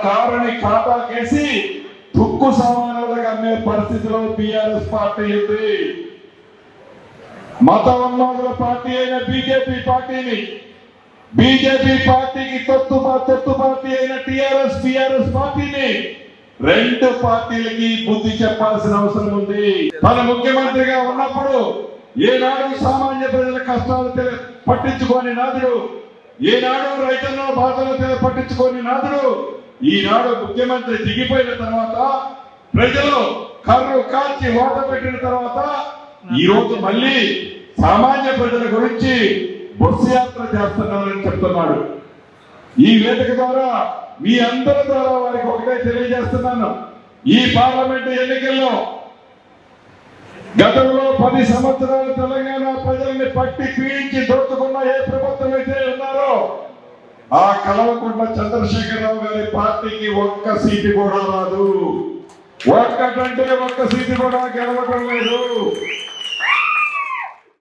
కారుని ఖాతాకేసి తుక్కు సామాన్యులకు అమ్మే పరిస్థితిలో టిఆర్ఎస్ పార్టీ ఉంది. మత ఉన్మాదుల పార్టీ అయిన బీజేపీ పార్టీకి తొత్తు పార్టీ అయిన టిఆర్ఎస్ పార్టీని రెండు పార్టీలకి బుద్ధి చెప్పాల్సిన అవసరం ఉంది. తన ముఖ్యమంత్రిగా ఉన్నప్పుడు ఏనాడు సామాన్య ప్రజల కష్టాలు పట్టించుకోని నాదుడు, ఏనాడు రైతుల బాధలు పట్టించుకోని నాదుడు, ఈనాడు ముఖ్యమంత్రి దిగిపోయిన తర్వాత ప్రజలు కర్రు కాల్చి ఓట పెట్టిన తర్వాత ఈ రోజు మళ్ళీ సామాన్య ప్రజల గురించి బస్సు యాత్ర చేస్తున్నారని చెప్తున్నాడు. ఈ వేదిక ద్వారా మీ అందరి ద్వారా వారికి ఒకటే తెలియజేస్తున్నాను. ఈ పార్లమెంటు ఎన్నికల్లో గతంలో 10 సంవత్సరాలు తెలంగాణ ప్రజల్ని పట్టి పీడించి దోచుకున్న ఏ ప్రభుత్వం అయితే ఉన్నారో ఆ కల్వకుంట్ల చంద్రశేఖరరావు గారి పార్టీకి ఒక్క సీటు కూడా రాదు. ఒక్కటంటే ఒక్క సీటు కూడా గెలవడం లేదు.